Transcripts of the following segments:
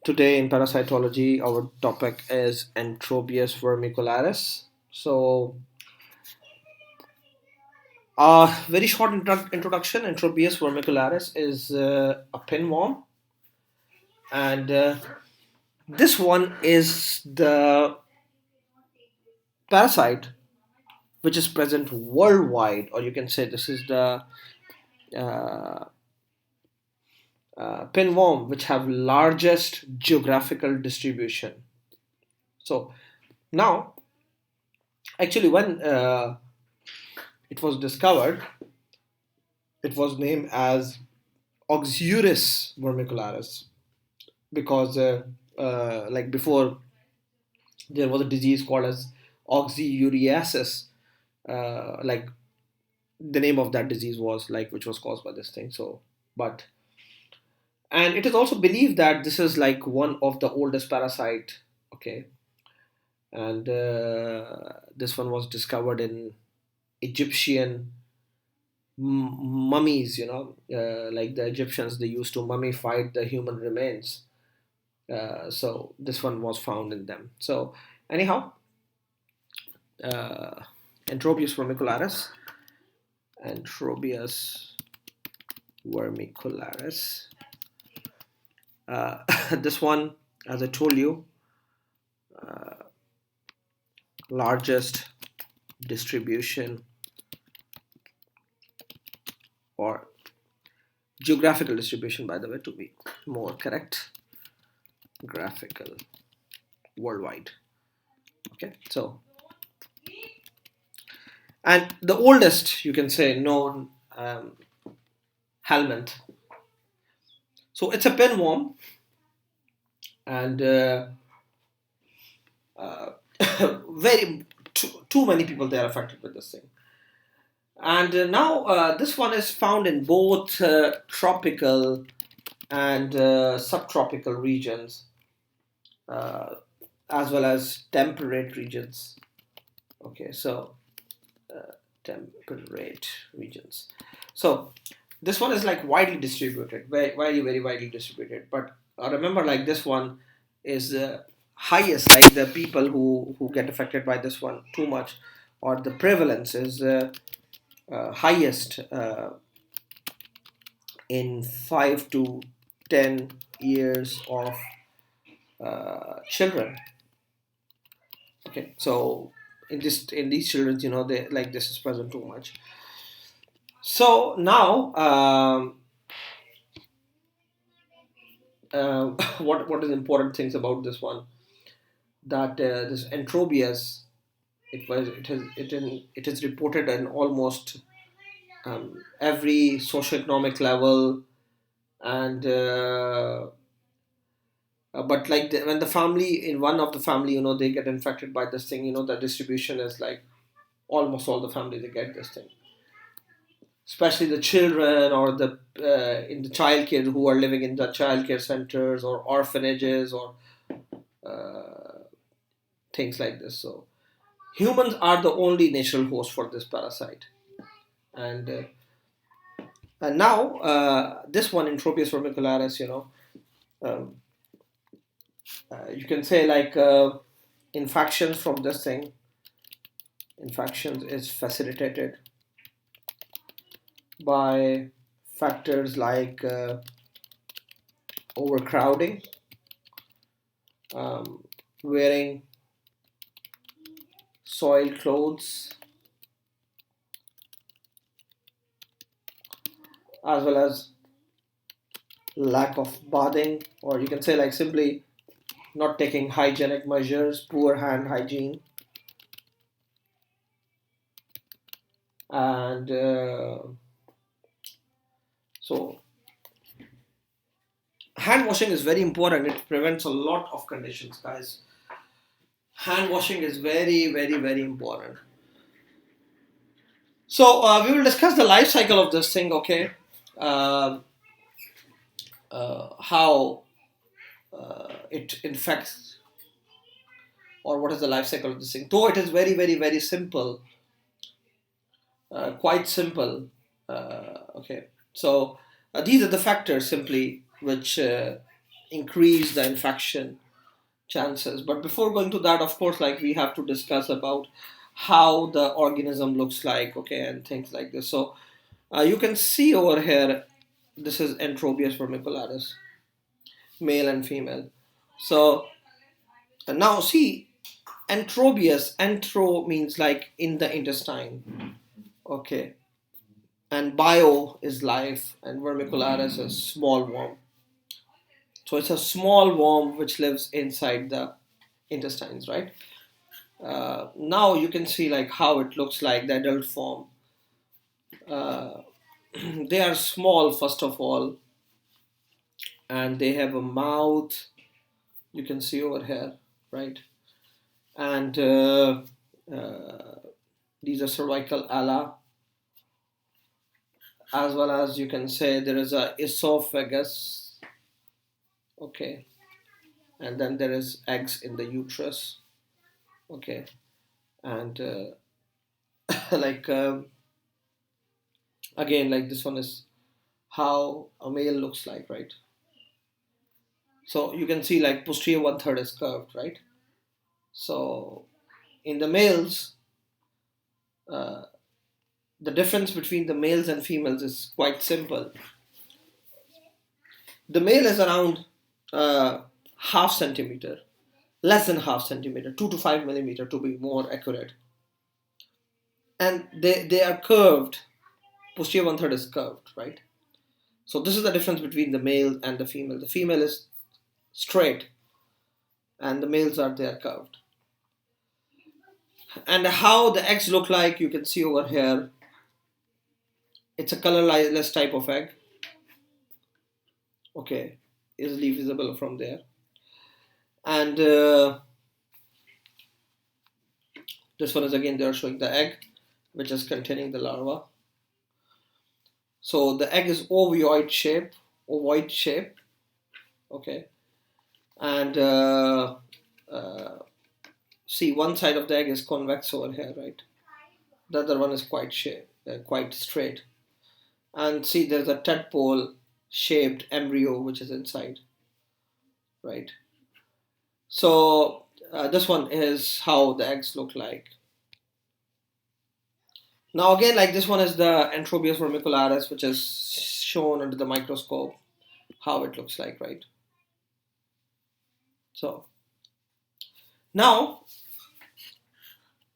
Today in parasitology, our topic is Enterobius vermicularis. So, very short introduction. Enterobius vermicularis is a pinworm, and this one is the parasite which is present worldwide, or you can say this is the uh, pinworm which have largest geographical distribution. So now, actually, when it was discovered, it was named as Oxyuris vermicularis because, like before, there was a disease called as oxyuriasis. Like the name of that disease was like which was caused by this thing. So, but and it is also believed that this is like one of the oldest parasite. Okay, and this one was discovered in Egyptian mummies. Like the Egyptians, they used to mummify the human remains. So this one was found in them. So anyhow, uh, Enterobius vermicularis, Enterobius vermicularis. This one, as I told you, largest distribution or geographical distribution, by the way, to be more correct, graphical worldwide. Okay, so and the oldest, you can say, known helminth. So it's a pinworm, and very too many people they are affected with this thing. And now this one is found in both tropical and subtropical regions, uh, as well as temperate regions. Okay, so temperate regions. So this one is like widely distributed, very widely distributed. But remember, like this one is the highest, like the people who get affected by this one too much, or the prevalence is highest in 5 to 10 years of children. Okay, so in these children, they like this is present too much. So now, what is important things about this one, that this Enterobius, it is reported in almost every socioeconomic level, and but like when the family in one of the family, they get infected by this thing, the distribution is like almost all the family they get this thing, especially the children or the in the child care who are living in the child care centers or orphanages or things like this. So humans are the only natural host for this parasite, and now this one Entropius vermicularis, um, you can say like infections from this thing. Infections is facilitated by factors like overcrowding, wearing soiled clothes, as well as lack of bathing, or you can say like simply not taking hygienic measures, poor hand hygiene, and so hand washing is very important. It prevents a lot of conditions, guys. Hand washing is very important. So we will discuss the life cycle of this thing. Okay, uh, how it infects, or what is the life cycle of this thing. Though it is very simple, quite simple. Okay, so these are the factors simply which increase the infection chances. But before going to that, of course, like we have to discuss about how the organism looks like, okay, and things like this. So you can see over here, this is Enterobius vermicularis, male and female. So now see, Enterobius, entero means like in the intestine, okay, and bio is life, and vermicularis is small worm. So it's a small worm which lives inside the intestines, right? Now you can see like how it looks like the adult form. Uh, they are small first of all, and they have a mouth. You can see over here, right? And uh, these are cervical ala, as well as you can say there is a esophagus, okay, and then there is eggs in the uterus, okay, and like again, like this one is how a male looks like, right? So you can see like posterior one third is curved, right? So in the males, uh, the difference between the males and females is quite simple. The male is around half centimeter, less than half centimeter, 2 to 5 millimeter to be more accurate, and they are curved. Posterior one third is curved, right? So this is the difference between the male and the female. The female is straight, and the males are they are curved. And how the eggs look like, you can see over here. It's a colorless type of egg, okay, easily visible from there. And this one is again they are showing the egg, which is containing the larva. So the egg is ovoid shape, okay, and see one side of the egg is convex over here, right? The other one is quite straight. And see there's a tadpole shaped embryo which is inside, right? So this one is how the eggs look like. Now again, like this one is the Enterobius vermicularis, which is shown under the microscope, how it looks like, right? So now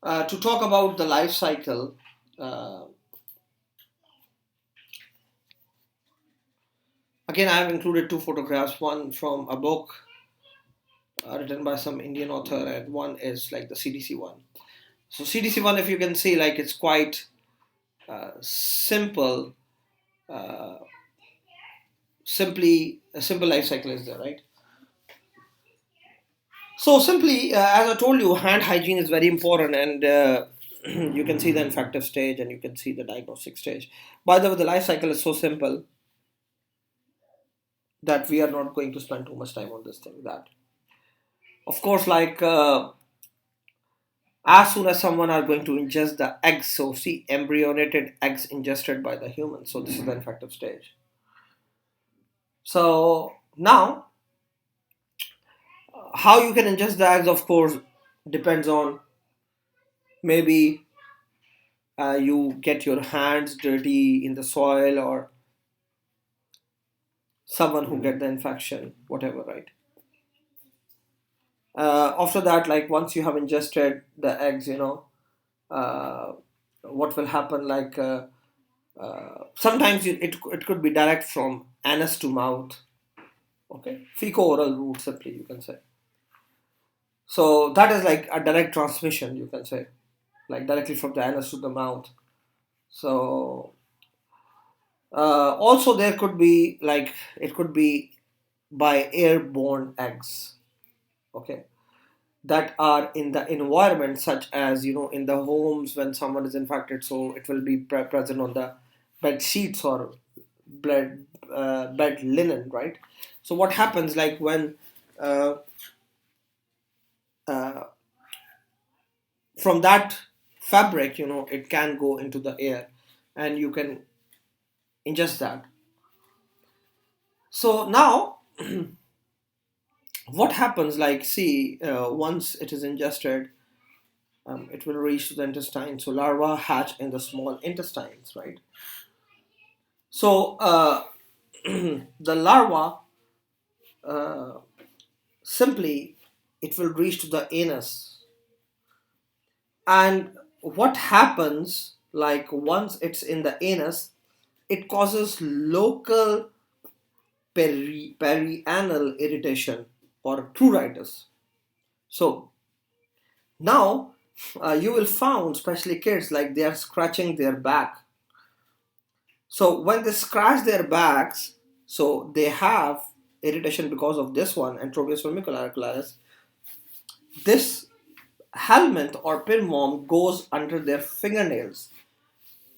to talk about the life cycle, uh, again I have included two photographs, one from a book written by some Indian author, and one is like the CDC one. So CDC one, if you can see, like it's quite simple. Uh, Simply a simple life cycle is there, right? So simply, as I told you, hand hygiene is very important, and you can see the infective stage and you can see the diagnostic stage. By the way, the life cycle is so simple that we are not going to spend too much time on this thing. That, of course, like as soon as someone are going to ingest the eggs, so see embryonated eggs ingested by the human. So this is the infective stage. So now, how you can ingest the eggs, of course, depends on maybe you get your hands dirty in the soil, or someone who get the infection, whatever, right? After that, like once you have ingested the eggs, uh, what will happen, like sometimes it could be direct from anus to mouth, okay, fecal-oral route simply you can say. So that is like a direct transmission, you can say, like directly from the anus to the mouth. So also there could be like it could be by airborne eggs, okay, that are in the environment, such as in the homes when someone is infected, so it will be present on the bed sheets or bed linen, right? So what happens, like when uh, uh, from that fabric, it can go into the air, and you can ingest that. So now what happens, like, see, once it is ingested, it will reach to the intestine. So larvae hatch in the small intestines, right? So the larva, uh, simply, it will reach to the anus. And what happens, like, once it's in the anus, it causes local perianal irritation or pruritus. So now, you will find, especially kids, like they are scratching their back. So when they scratch their backs, so they have irritation because of this one, Enterobius vermicularis. This helminth or pinworm goes under their fingernails,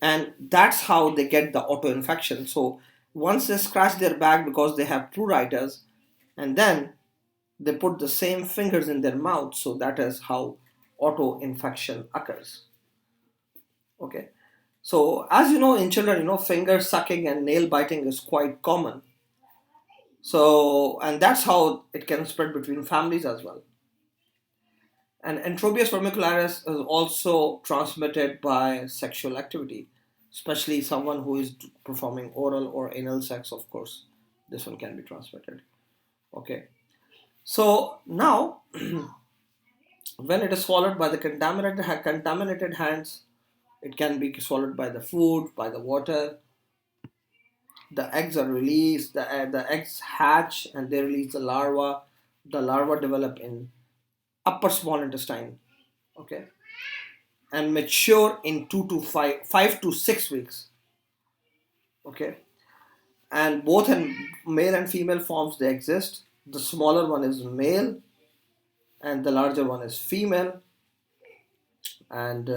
and that's how they get the auto-infection. So once they scratch their back because they have pruritus, and then they put the same fingers in their mouth, so that is how auto-infection occurs. Okay. So as you know, in children, finger sucking and nail biting is quite common. So, and that's how it can spread between families as well. And Enterobius vermicularis is also transmitted by sexual activity, especially someone who is performing oral or anal sex, of course. This one can be transmitted. Okay. So now, when it is swallowed by the contaminated hands, it can be swallowed by the food, by the water. The eggs are released, the eggs hatch and they release the larva. The larva develop in upper small intestine, okay, and mature in 5 to 6 weeks, okay. And both in male and female forms they exist. The smaller one is male and the larger one is female. And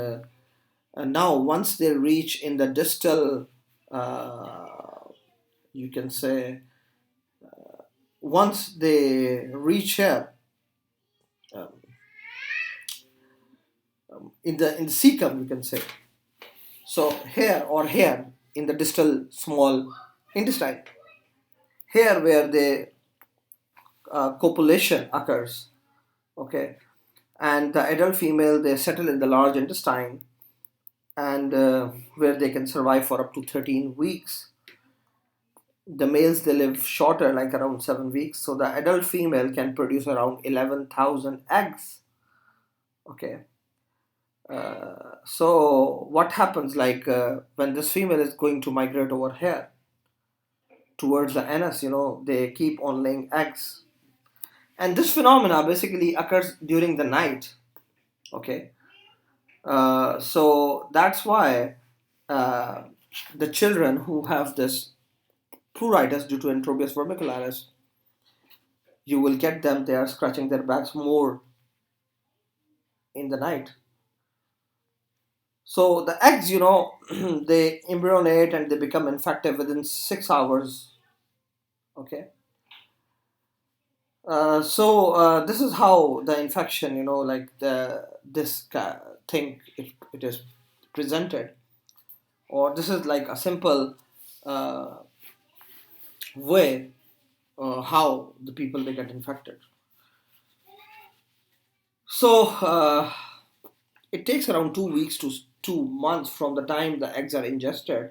now once they reach in the distal, uh, you can say, once they reach here, um, in the cecum, you can say. So here or here in the distal small intestine, here where the copulation occurs, okay, and the adult female they settle in the large intestine, and where they can survive for up to 13 weeks. The males they live shorter, like around 7 weeks. So the adult female can produce around 11,000 eggs, okay. So what happens, like, when this female is going to migrate over here towards the anus, they keep on laying eggs, and this phenomena basically occurs during the night, okay. So that's why, uh, the children who have this pruritus due to Enterobius vermicularis, you will get them, they are scratching their backs more in the night. So the eggs, they embryonate and they become infected within 6 hours, okay. So this is how the infection, like thing, it is presented, or this is like a simple uh, way how the people they get infected. So it takes around 2 weeks to 2 months from the time the eggs are ingested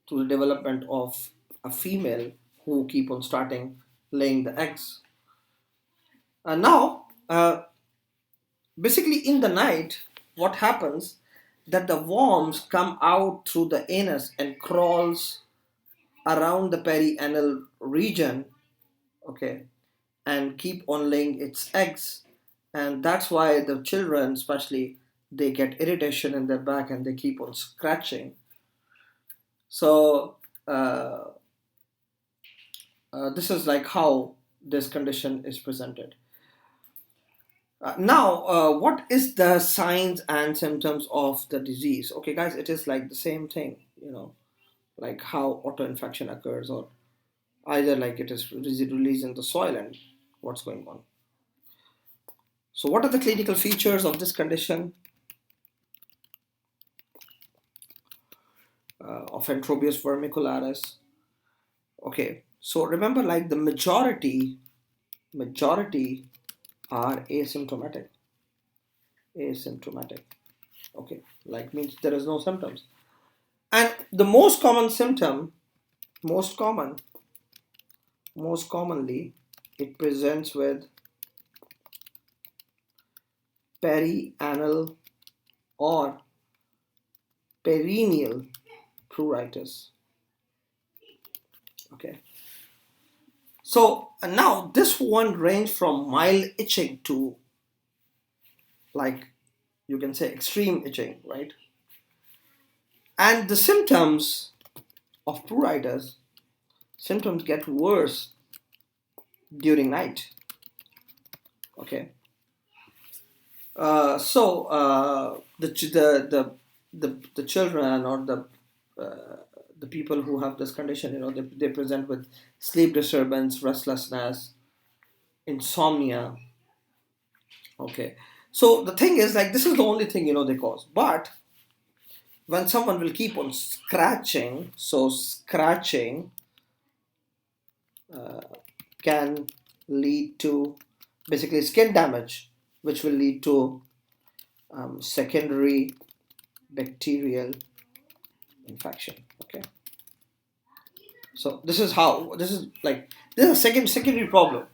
to the development of a female who keep on starting laying the eggs. And now, basically in the night, what happens that the worms come out through the anus and crawls around the perianal region, okay, and keep on laying its eggs. And that's why the children especially they get irritation in their back and they keep on scratching. So uh, this is like how this condition is presented. Now, what is the signs and symptoms of the disease? Okay, guys, it is like the same thing, like how autoinfection occurs, or either like it is released in the soil and what's going on. So, what are the clinical features of this condition of Enterobius vermicularis? Okay, so remember, like the majority, majority are asymptomatic. Okay, like means there is no symptoms. And the most common symptom, most common, most commonly, it presents with perianal or perineal pruritus. Okay, so now this one range from mild itching to, like, you can say extreme itching, right? And the symptoms of pruritus, symptoms get worse during night. Okay, the children or the people who have this condition, they present with sleep disturbance, restlessness, insomnia. Okay, so the thing is, like, this is the only thing they cause. But when someone will keep on scratching, so scratching uh, can lead to basically skin damage, which will lead to secondary bacterial infection. Okay, so this is a secondary problem.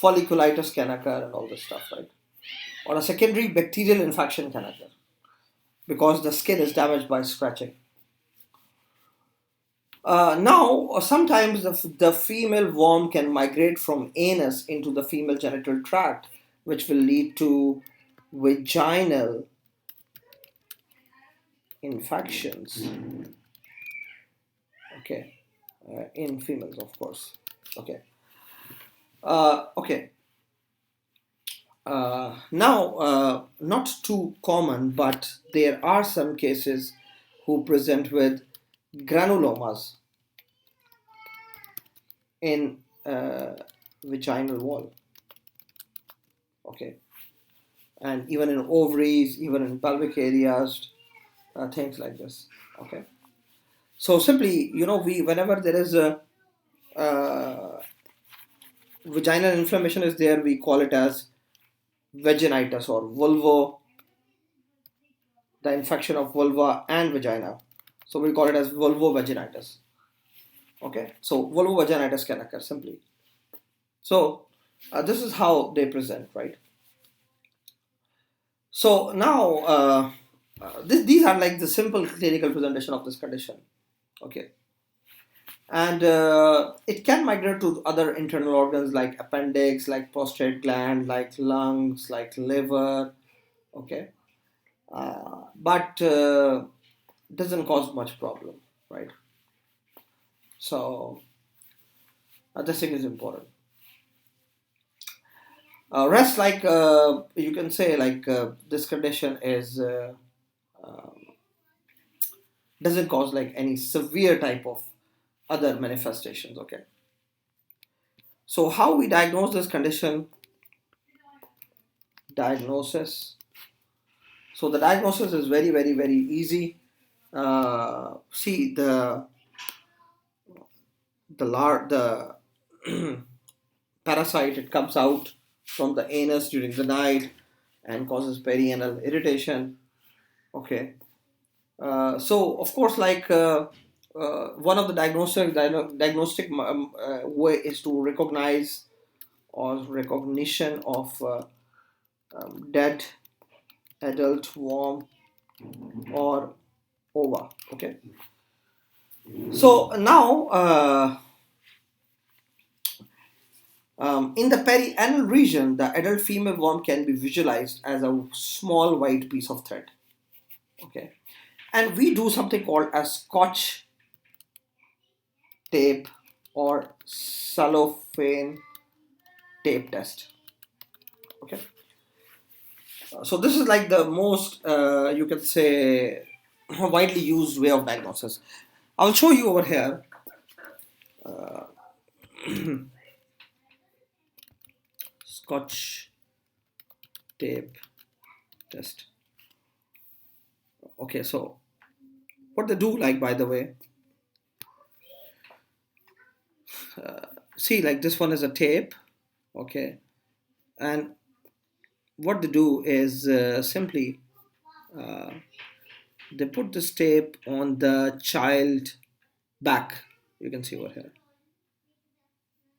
Folliculitis can occur and all this stuff, right? Or a secondary bacterial infection can occur because the skin is damaged by scratching. Now, sometimes the female worm can migrate from anus into the female genital tract, which will lead to vaginal infections. Okay, in females, of course. Okay. Okay. Now, not too common, but there are some cases who present with granulomas in vaginal wall. Okay, and even in ovaries, even in pelvic areas, things like this. Okay, so simply, we whenever there is a vaginal inflammation is there, we call it as vaginitis or vulvo, the infection of vulva and vagina. So we call it as vulvovaginitis. Okay, so vulvovaginitis can occur simply. So this is how they present, right? So now these are like the simple clinical presentation of this condition. Okay, and it can migrate to other internal organs like appendix, like prostate gland, like lungs, like liver. Okay, but doesn't cause much problem, right? So this thing is important. Rest, like, you can say, like, this condition is um, doesn't cause like any severe type of other manifestations. Okay, so how we diagnose this condition? Diagnosis. So the diagnosis is very, very, very easy. See the parasite, it comes out from the anus during the night and causes perianal irritation. Okay, so of course, like, one of the diagnostic way is to recognize or recognition of dead adult worm or ova. Okay, so now in the perianal region, the adult female worm can be visualized as a small white piece of thread. Okay, and we do something called a Scotch tape or cellophane tape test. Okay, so this is like the most, you can say, widely used way of diagnosis. I'll show you over here. Uh, Scotch tape test. Okay, so what they do, like, by the way, see, like this one is a tape, okay, and what they do is simply uh, they put this tape on the child back. You can see over here,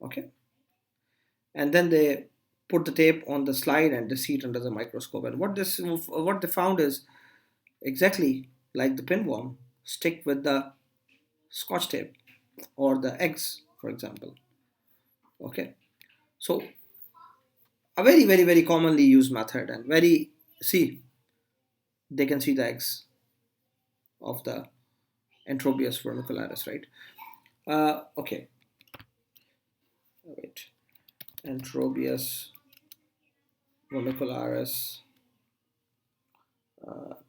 okay, and then they put the tape on the slide and they see it under the microscope. And what they found is exactly like the pinworm, stick with the scotch tape or the eggs, for example. Okay, so a very commonly used method, and very, see, they can see the eggs of the Enterobius vermicularis, right? Okay, wait, Enterobius vermicularis,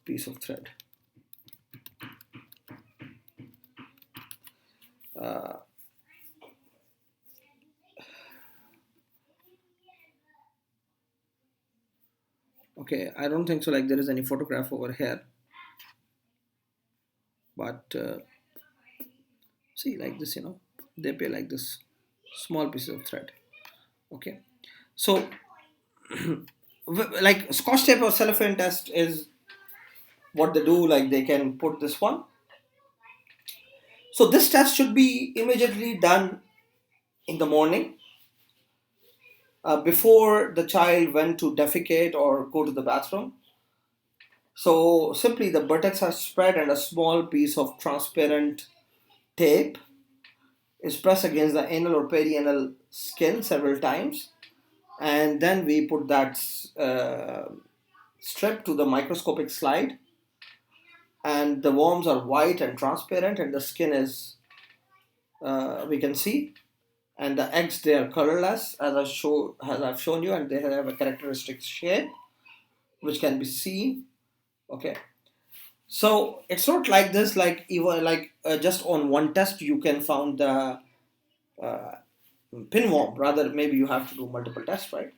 piece of thread. Uh, okay, I don't think so. Like there is any photograph over here, but see, like this, they pay like this small piece of thread. Okay, so like scotch tape or cellophane test is what they do. Like they can put this one. So this test should be immediately done in the morning, before the child went to defecate or go to the bathroom. So simply the buttocks are spread and a small piece of transparent tape is pressed against the anal or perianal skin several times, and then we put that strip to the microscopic slide, and the worms are white and transparent, and the skin is, we can see, and the eggs, they are colorless as I've shown you, and they have a characteristic shade which can be seen. Okay, so it's not like this, like even like just on one test you can found the uh, pinworm. Rather, maybe you have to do multiple tests, right?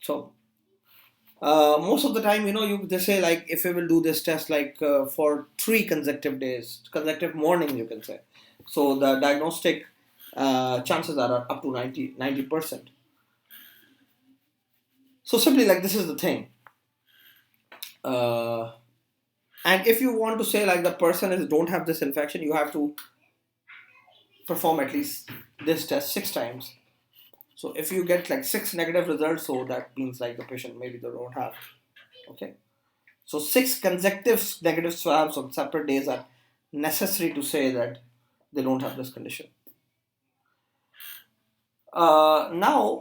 So most of the time, they say like if we will do this test like for 3 consecutive days, consecutive morning, you can say. So the diagnostic chances are up to 90%. So simply like this is the thing. Uh, and if you want to say like the person is don't have this infection, you have to perform at least this test 6 times. So if you get like 6 negative results, so that means like the patient maybe they don't have. Okay. So 6 consecutive negative swabs on separate days are necessary to say that they don't have this condition. Now,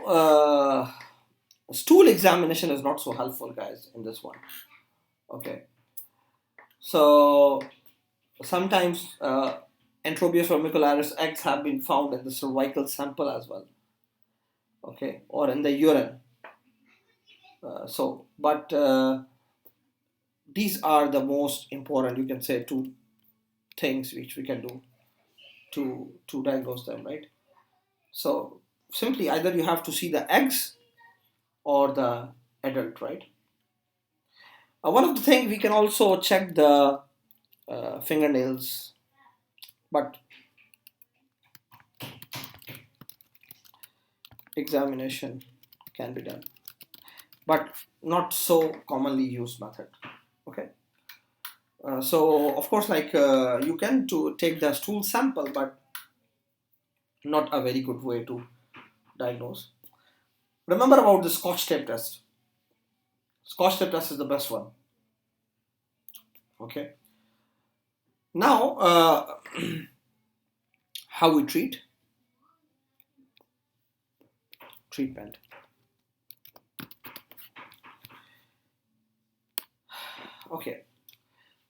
stool examination is not so helpful, guys, in this one. Okay. So sometimes Enterobius vermicularis eggs have been found in the cervical sample as well. Okay, or in the urine. But these are the most important, you can say, 2 things which we can do to diagnose them, right? So simply either you have to see the eggs or the adult, right? One of the things we can also check the fingernails, but examination can be done, but not so commonly used method. Okay. So of course, like you can to take the stool sample, but not a very good way to diagnose. Remember about the Scotch tape test. Scotch tape test is the best one. Okay. Now, how we treatment. Okay.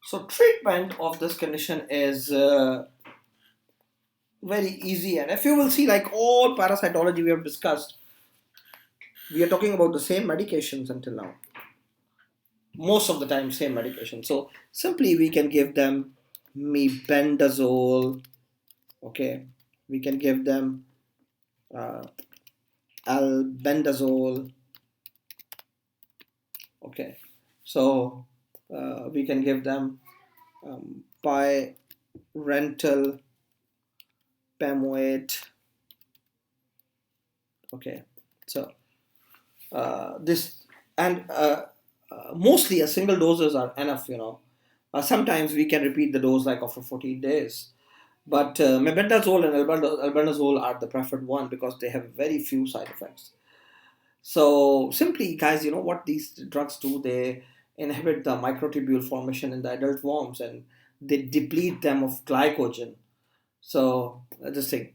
So treatment of this condition is very easy, and if you will see, like all parasitology we have discussed, we are talking about the same medications until now. Most of the time, same medication. So simply we can give them mebendazole. Okay, we can give them uh, albendazole. Okay, so we can give them pyrentyl pamoate. Okay, so this and mostly a single doses are enough. Sometimes we can repeat the dose like after 14 days. But mebendazole and albendazole are the preferred one because they have very few side effects. So simply, guys, you know what these drugs do? They inhibit the microtubule formation in the adult worms, and they deplete them of glycogen. So this thing.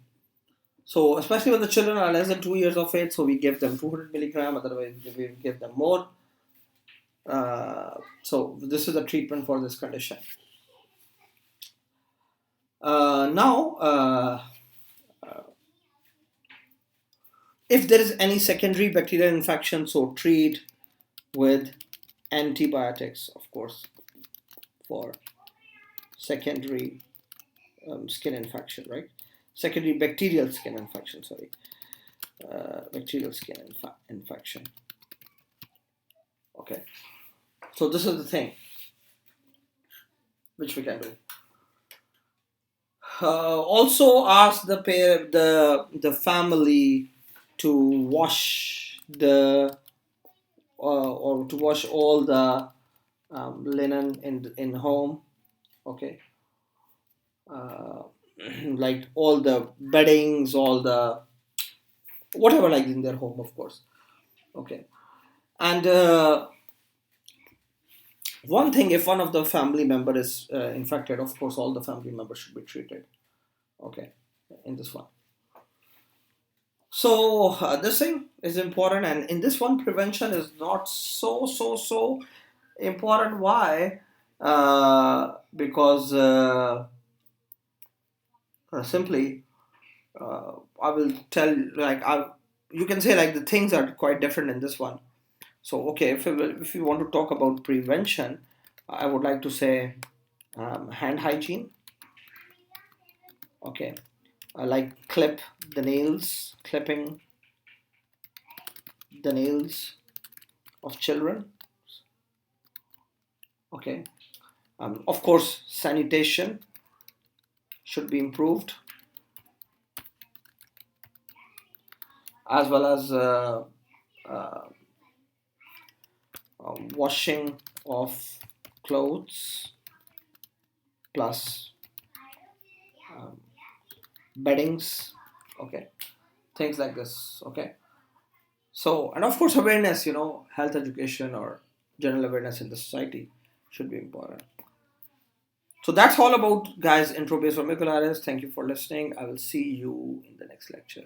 So especially when the children are less than 2 years of age, so we give them 200 milligram. Otherwise, we give them more. So this is the treatment for this condition. Now, if there is any secondary bacterial infection, so treat with antibiotics, of course, for secondary skin infection, right? Secondary bacterial skin infection, sorry. Bacterial skin infection. Okay. So this is the thing which we can do. Also ask the family to wash the or to wash all the linen in home. Okay. uh, like all the beddings, all the whatever like in their home, of course. Okay. And one thing, if one of the family member is infected, of course all the family members should be treated. Okay, in this one. So this thing is important, and in this one prevention is not so important. Why? Because simply I will tell, like, you can say like the things are quite different in this one. So okay, if you want to talk about prevention, I would like to say hand hygiene. Okay, like clipping the nails of children. Okay, of course sanitation should be improved, as well as uh, washing of clothes plus um, beddings. Okay, things like this. Okay, so and of course awareness, health education or general awareness in the society should be important. So that's all about, guys, Enterobius vermicularis. Thank you for listening. I will see you in the next lecture.